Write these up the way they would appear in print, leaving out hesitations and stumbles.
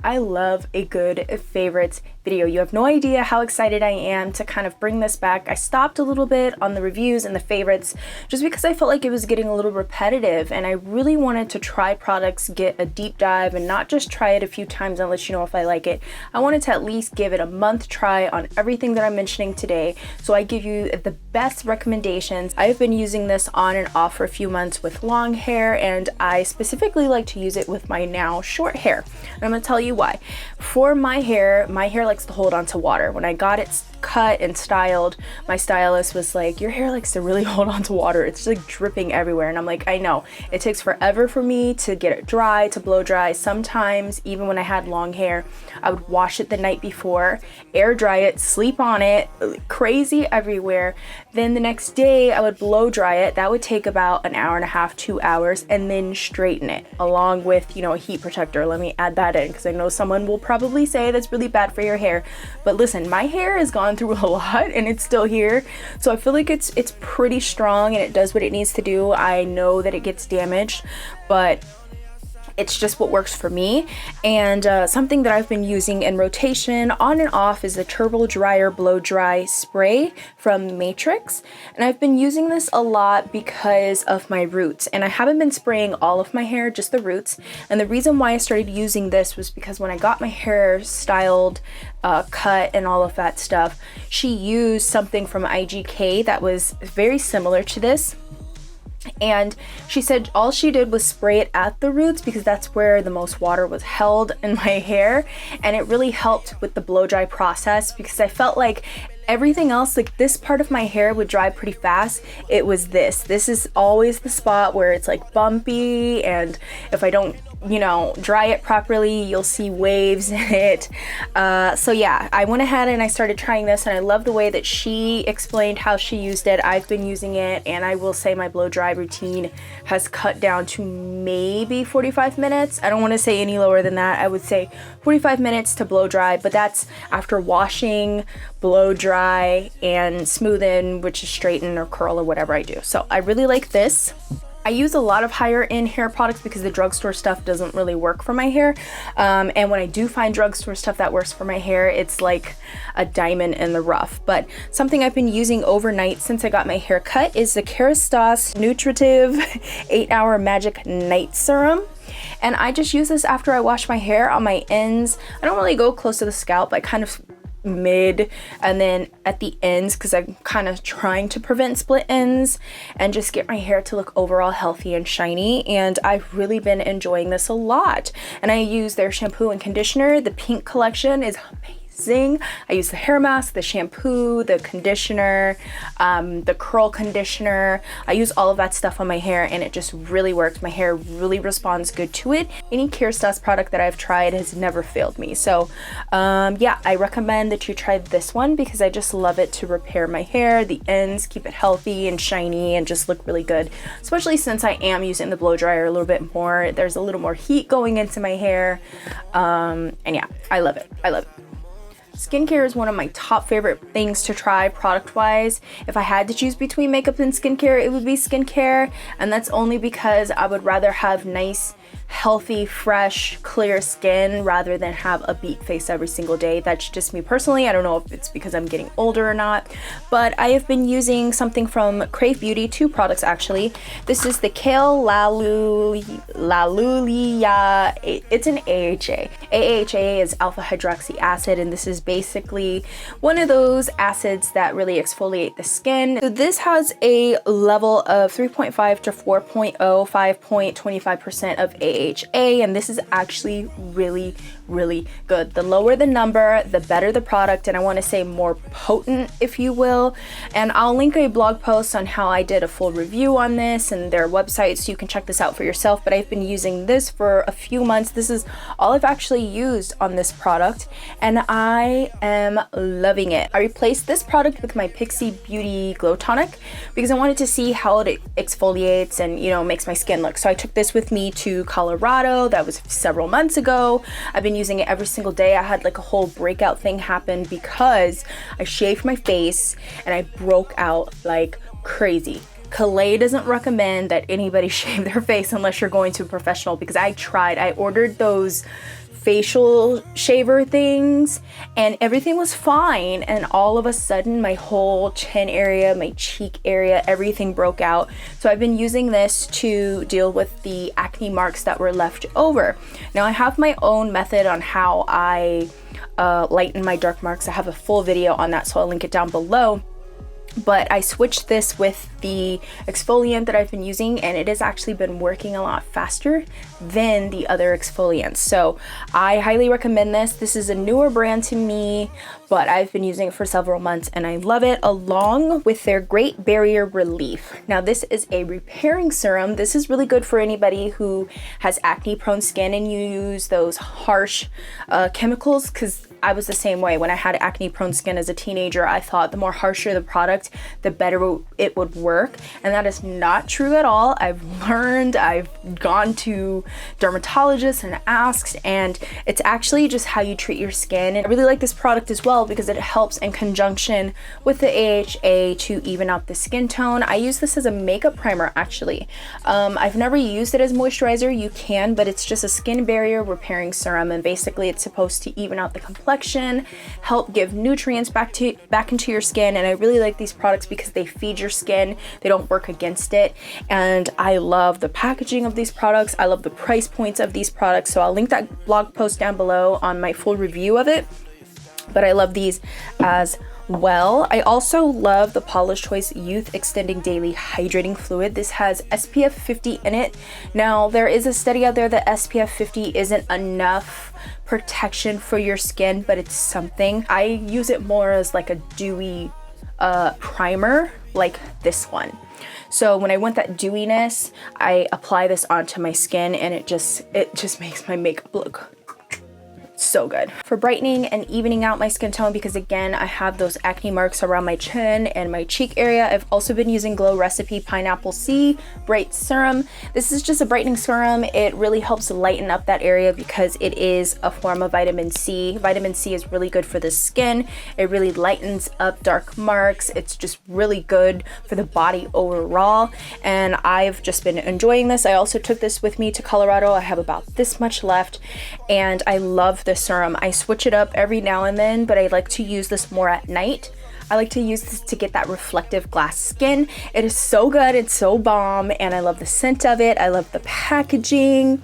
I love a good favorites video. You have no idea how excited I am to kind of bring this back. I stopped a little bit on the reviews and the favorites just because I felt like it was getting a little repetitive, and I really wanted to try products, get a deep dive, and not just try it a few times and let you know if I like it. I wanted to at least give it a month try on everything that I'm mentioning today, so I give you the best recommendations. I've been using this on and off for a few months with long hair, and I specifically like to use it with my now short hair. And I'm gonna tell you why. For my hair likes to hold on to water. When I got it cut and styled, my stylist was like, your hair likes to really hold on to water. It's like dripping everywhere. And I'm like, I know. It takes forever for me to get it dry, to blow dry. Sometimes, even when I had long hair, I would wash it the night before, air dry it, sleep on it, crazy everywhere. Then the next day I would blow dry it. That would take about an hour and a half, 2 hours, and then straighten it along with, a heat protector. Let me add that in because I know someone will probably say that's really bad for your hair. But listen, my hair has gone through a lot and it's still here. So I feel like it's pretty strong and it does what it needs to do. I know that it gets damaged, but it's just what works for me. And something that I've been using in rotation on and off is the Turbo Dryer Blow Dry Spray from Matrix. And I've been using this a lot because of my roots. And I haven't been spraying all of my hair, just the roots. And the reason why I started using this was because when I got my hair styled, cut, and all of that stuff, she used something from IGK that was very similar to this. And she said all she did was spray it at the roots because that's where the most water was held in my hair, and it really helped with the blow dry process because I felt like everything else, like this part of my hair would dry pretty fast. It was this is always the spot where it's like bumpy, and if I don't dry it properly, you'll see waves in it. So yeah, I went ahead and I started trying this, and I love the way that she explained how she used it. I've been using it, and I will say my blow dry routine has cut down to maybe 45 minutes. I don't want to say any lower than that. I would say 45 minutes to blow dry, but that's after washing, blow dry, and smoothen, which is straighten or curl or whatever I do. So I really like this. I use a lot of higher end hair products because the drugstore stuff doesn't really work for my hair. And when I do find drugstore stuff that works for my hair, it's like a diamond in the rough. But something I've been using overnight since I got my hair cut is the Kerastase Nutritive 8-Hour Magic Night Serum. And I just use this after I wash my hair on my ends. I don't really go close to the scalp. I kind of mid and then at the ends because I'm kind of trying to prevent split ends and just get my hair to look overall healthy and shiny. And I've really been enjoying this a lot. And I use their shampoo and conditioner. The pink collection is amazing. I use the hair mask, the shampoo, the conditioner, the curl conditioner. I use all of that stuff on my hair, and it just really works. My hair really responds good to it. Any Kerastase product that I've tried has never failed me. So yeah, I recommend that you try this one because I just love it to repair my hair, the ends, keep it healthy and shiny and just look really good, especially since I am using the blow dryer a little bit more. There's a little more heat going into my hair, and yeah, I love it. I love it. Skincare is one of my top favorite things to try product wise. If I had to choose between makeup and skincare, it would be skincare, and that's only because I would rather have nice, healthy, fresh, clear skin rather than have a beat face every single day. That's just me personally. I don't know if it's because I'm getting older or not, but I have been using something from Krave Beauty, 2 products actually. This is the Kale Lalulia. It's an AHA. AHA is alpha hydroxy acid, and this is basically one of those acids that really exfoliate the skin. So this has a level of 3.5 to 4.0, 5.25% of AHA, and this is actually really good. The lower the number, the better the product, and I want to say more potent, if you will. And I'll link a blog post on how I did a full review on this and their website, so you can check this out for yourself. But I've been using this for a few months. This is all I've actually used on this product, and I am loving it. I replaced this product with my Pixie Beauty Glow Tonic because I wanted to see how it exfoliates and makes my skin look. So I took this with me to Colorado. That was several months ago. I've been using it every single day. I had like a whole breakout thing happen because I shaved my face and I broke out like crazy. Kalei doesn't recommend that anybody shave their face unless you're going to a professional, because I tried. I ordered those facial shaver things, and everything was fine. And all of a sudden my whole chin area, my cheek area, everything broke out. So I've been using this to deal with the acne marks that were left over. Now I have my own method on how I lighten my dark marks. I have a full video on that, so I'll link it down below. But I switched this with the exfoliant that I've been using, and it has actually been working a lot faster than the other exfoliants. So I highly recommend this. This is a newer brand to me, but I've been using it for several months and I love it, along with their Great Barrier Relief. Now this is a repairing serum. This is really good for anybody who has acne prone skin and you use those harsh chemicals, because I was the same way. When I had acne prone skin as a teenager, I thought the more harsher the product, the better it would work. And that is not true at all. I've learned, I've gone to dermatologists and asked, and it's actually just how you treat your skin. And I really like this product as well because it helps in conjunction with the AHA to even out the skin tone. I use this as a makeup primer actually. I've never used it as moisturizer. You can, but it's just a skin barrier repairing serum, and basically it's supposed to even out the complexion, help give nutrients back into your skin. And I really like these products because they feed your skin, they don't work against it. And I love the packaging of these products. I love the price points of these products, so I'll link that blog post down below on my full review of it. But I love these as well. I also love the Paula's Choice Youth Extending Daily Hydrating Fluid. This has SPF 50 in it. Now there is a study out there that SPF 50 isn't enough protection for your skin, but it's something. I use it more as like a dewy primer like this one. So when I want that dewiness, I apply this onto my skin, and it just makes my makeup look so good. For brightening and evening out my skin tone, because again I have those acne marks around my chin and my cheek area, I've also been using Glow Recipe Pineapple C Bright Serum. This is just a brightening serum. It really helps lighten up that area because it is a form of vitamin C. Vitamin C is really good for the skin. It really lightens up dark marks. It's just really good for the body overall, and I've just been enjoying this. I also took this with me to Colorado. I have about this much left, and I love this serum. I switch it up every now and then, but I like to use this more at night. I like to use this to get that reflective glass skin. It is so good. It's so bomb, and I love the scent of it. I love the packaging.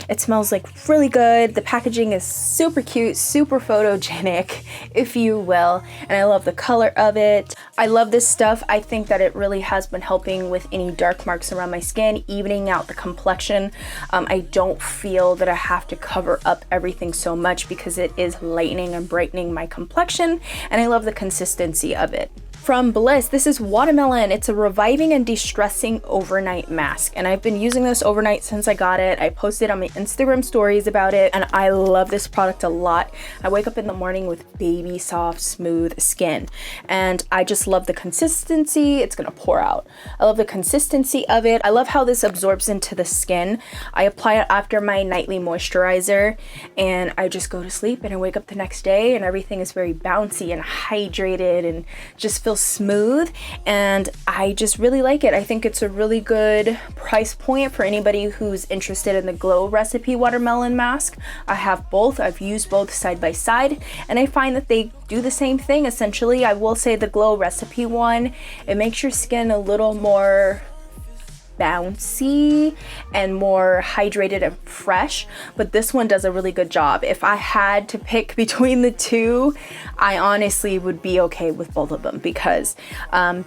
It smells like really good. The packaging is super cute, super photogenic, if you will, and I love the color of it. I love this stuff. I think that it really has been helping with any dark marks around my skin, evening out the complexion. I don't feel that I have to cover up everything so much because it is lightening and brightening my complexion, and I love the consistency of it. From Bliss, this is Watermelon. It's a reviving and de-stressing overnight mask, and I've been using this overnight since I got it. I posted on my Instagram stories about it, and I love this product a lot. I wake up in the morning with baby soft smooth skin, and I just love the consistency. It's gonna pour out. I love the consistency of it. I love how this absorbs into the skin. I apply it after my nightly moisturizer, and I just go to sleep, and I wake up the next day and everything is very bouncy and hydrated and just feels smooth, and I just really like it. I think it's a really good price point for anybody who's interested in the Glow Recipe Watermelon mask. I have both. I've used both side by side, and I find that they do the same thing essentially. I will say the Glow Recipe one, it makes your skin a little more bouncy and more hydrated and fresh, but this one does a really good job. If I had to pick between the two, I honestly would be okay with both of them because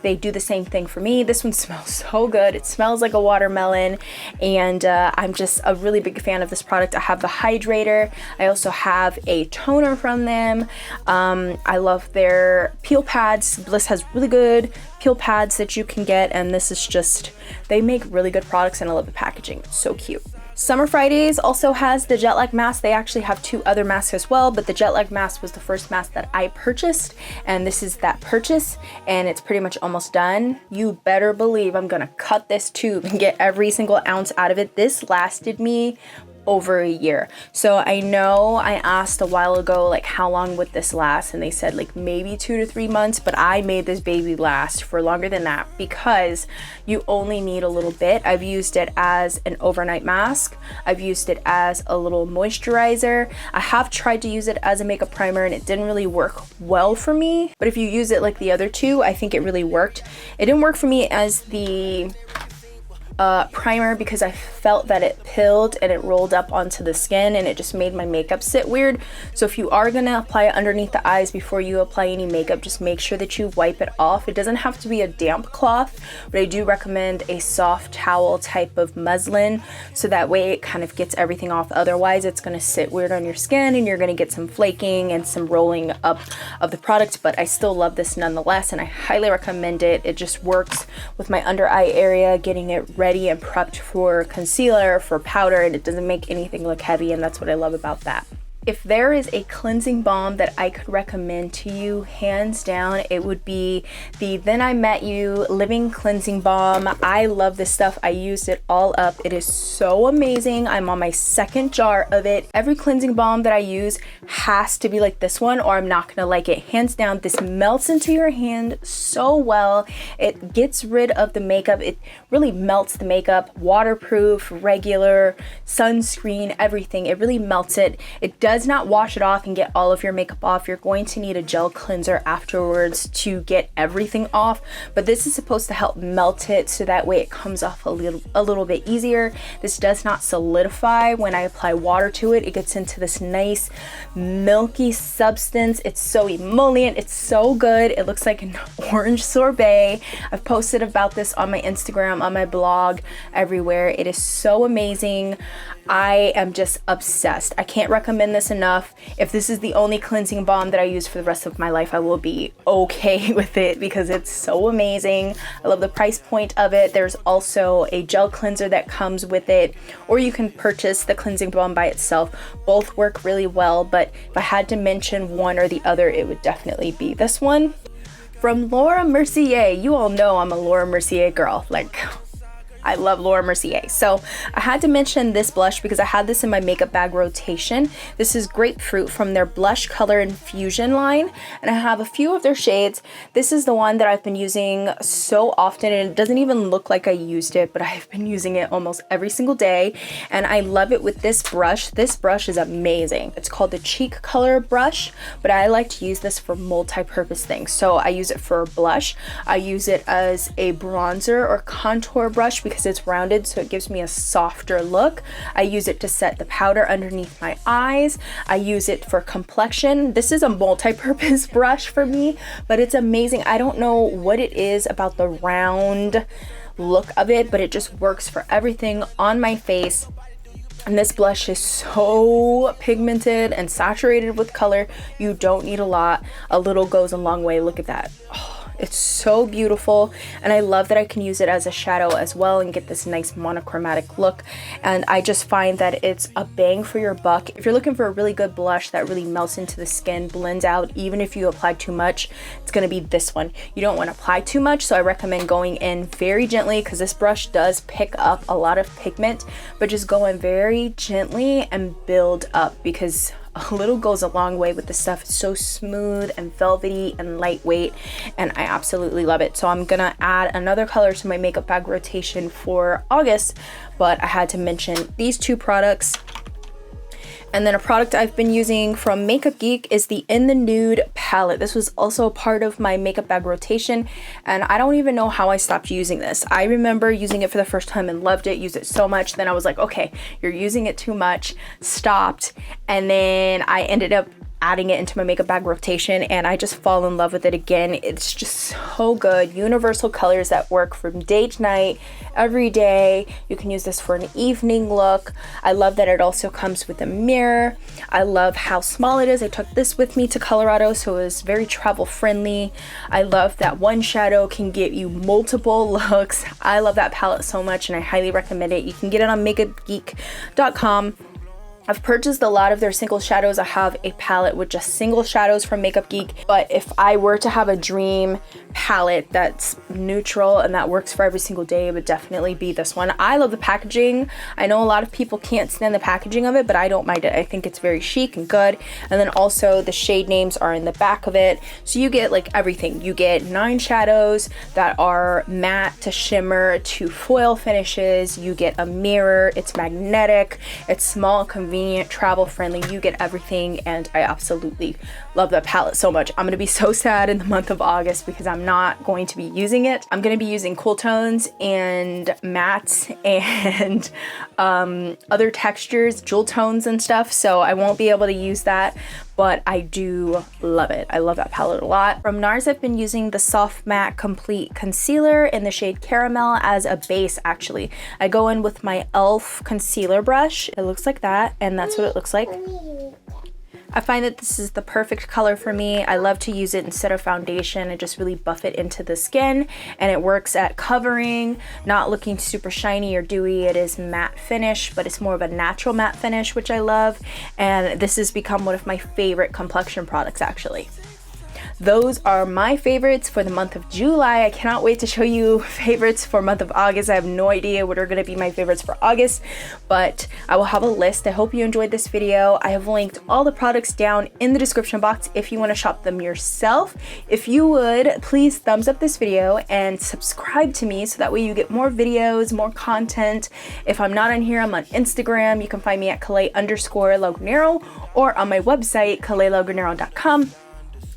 they do the same thing for me. This one smells so good. It smells like a watermelon, and I'm just a really big fan of this product. I have the hydrator. I also have a toner from them. I love their peel pads. Bliss has really good peel pads that you can get, and this is just, they make really good products, and I love the packaging. It's so cute. Summer Fridays also has the jet lag mask. They actually have two other masks as well, but the jet lag mask was the first mask that I purchased, and this is that purchase, and it's pretty much almost done. You better believe I'm gonna cut this tube and get every single ounce out of it. This lasted me over a year. So I know I asked a while ago like how long would this last, and they said like maybe 2 to 3 months, but I made this baby last for longer than that because you only need a little bit. I've used it as an overnight mask. I've used it as a little moisturizer. I have tried to use it as a makeup primer and it didn't really work well for me, but if you use it like the other two, I think it really worked. It didn't work for me as the primer because I felt that it pilled and it rolled up onto the skin and it just made my makeup sit weird. So if you are gonna apply it underneath the eyes before you apply any makeup, just make sure that you wipe it off. It doesn't have to be a damp cloth, but I do recommend a soft towel type of muslin so that way it kind of gets everything off. Otherwise it's gonna sit weird on your skin and you're gonna get some flaking and some rolling up of the product. But I still love this nonetheless and I highly recommend it. It just works with my under eye area, getting it ready and prepped for concealer, for powder, and it doesn't make anything look heavy, and that's what I love about that. If there is a cleansing balm that I could recommend to you, hands down, it would be the Then I Met You Living Cleansing Balm. I love this stuff. I used it all up. It is so amazing. I'm on my second jar of it. Every cleansing balm that I use has to be like this one or I'm not gonna like it. Hands down, this melts into your hand so well. It gets rid of the makeup. It really melts the makeup. Waterproof, regular, sunscreen, everything. It really melts it. It does not wash it off and get all of your makeup off. You're going to need a gel cleanser afterwards to get everything off, but this is supposed to help melt it so that way it comes off a little bit easier. This does not solidify when I apply water to it. It gets into this nice milky substance. It's so emollient. It's so good. It looks like an orange sorbet. I've posted about this on my Instagram, on my blog, everywhere. It is so amazing. I am just obsessed. I can't recommend this enough. If this is the only cleansing balm that I use for the rest of my life, I will be okay with it because it's so amazing. I love the price point of it. There's also a gel cleanser that comes with it, or you can purchase the cleansing balm by itself. Both work really well, but if I had to mention one or the other, it would definitely be this one. From Laura Mercier. You all know I'm a Laura Mercier girl. Like, I love Laura Mercier. So I had to mention this blush because I had this in my makeup bag rotation. This is Grapefruit from their Blush Color Infusion line, and I have a few of their shades. This is the one that I've been using so often, and it doesn't even look like I used it, but I've been using it almost every single day, and I love it with this brush. This brush is amazing. It's called the Cheek Color brush, but I like to use this for multi-purpose things. So I use it for blush. I use it as a bronzer or contour brush because it's rounded, so it gives me a softer look. I use it to set the powder underneath my eyes. I use it for complexion. This is a multi-purpose brush for me, but it's amazing. I don't know what it is about the round look of it, but it just works for everything on my face. And this blush is so pigmented and saturated with color. You don't need a lot. A little goes a long way. Look at that. Oh, it's so beautiful, and I love that I can use it as a shadow as well and get this nice monochromatic look. And I just find that it's a bang for your buck. If you're looking for a really good blush that really melts into the skin, blends out, even if you apply too much, it's gonna be this one. You don't want to apply too much, so I recommend going in very gently because this brush does pick up a lot of pigment, but just go in very gently and build up because a little goes a long way with this stuff. It's so smooth and velvety and lightweight, and I absolutely love it. So I'm gonna add another color to my makeup bag rotation for August, but I had to mention these two products. And then a product I've been using from Makeup Geek is the In the Nude palette. This was also part of my makeup bag rotation, and I don't even know how I stopped using this. I remember using it for the first time and loved it, used it so much. Then I was like, okay, you're using it too much, stopped. And then I ended up adding it into my makeup bag rotation, and I just fall in love with it again. It's just so good. Universal colors that work from day to night, every day. You can use this for an evening look. I love that it also comes with a mirror. I love how small it is. I took this with me to Colorado, so it was very travel friendly. I love that one shadow can get you multiple looks. I love that palette so much, and I highly recommend it. You can get it on makeupgeek.com. I've purchased a lot of their single shadows. I have a palette with just single shadows from Makeup Geek, but if I were to have a dream palette that's neutral and that works for every single day, it would definitely be this one. I love the packaging. I know a lot of people can't stand the packaging of it, but I don't mind it. I think it's very chic and good. And then also the shade names are in the back of it. So you get like everything. You get 9 shadows that are matte to shimmer to foil finishes. You get a mirror. It's magnetic. It's small, convenient, travel friendly. You get everything, and I absolutely love that palette so much. I'm gonna be so sad in the month of August because I'm not going to be using it. I'm gonna be using cool tones and mattes and other textures, jewel tones and stuff, so I won't be able to use that, but I do love it. I love that palette a lot. From NARS, I've been using the Soft Matte Complete Concealer in the shade Caramel as a base, actually. I go in with my e.l.f. concealer brush. It looks like that, and that's what it looks like. I find that this is the perfect color for me. I love to use it instead of foundation and just really buff it into the skin, and it works at covering, not looking super shiny or dewy. It is matte finish, but it's more of a natural matte finish, which I love, and this has become one of my favorite complexion products, actually. Those are my favorites for the month of July. I cannot wait to show you favorites for month of August. I have no idea what are going to be my favorites for August, but I will have a list. I hope you enjoyed this video. I have linked all the products down in the description box if you want to shop them yourself. If you would, please thumbs up this video and subscribe to me so that way you get more videos, more content. If I'm not on here, I'm on Instagram. You can find me at Kalei_Lagunero or on my website, KaleiLagunero.com.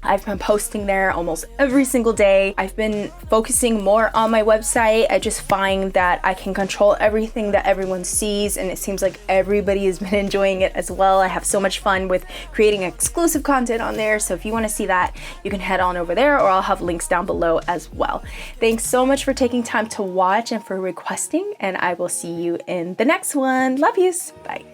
I've been posting there almost every single day. I've been focusing more on my website. I just find that I can control everything that everyone sees, and it seems like everybody has been enjoying it as well. I have so much fun with creating exclusive content on there, so if you want to see that, you can head on over there, or I'll have links down below as well. Thanks so much for taking time to watch and for requesting, and I will see you in the next one. Love yous. Bye.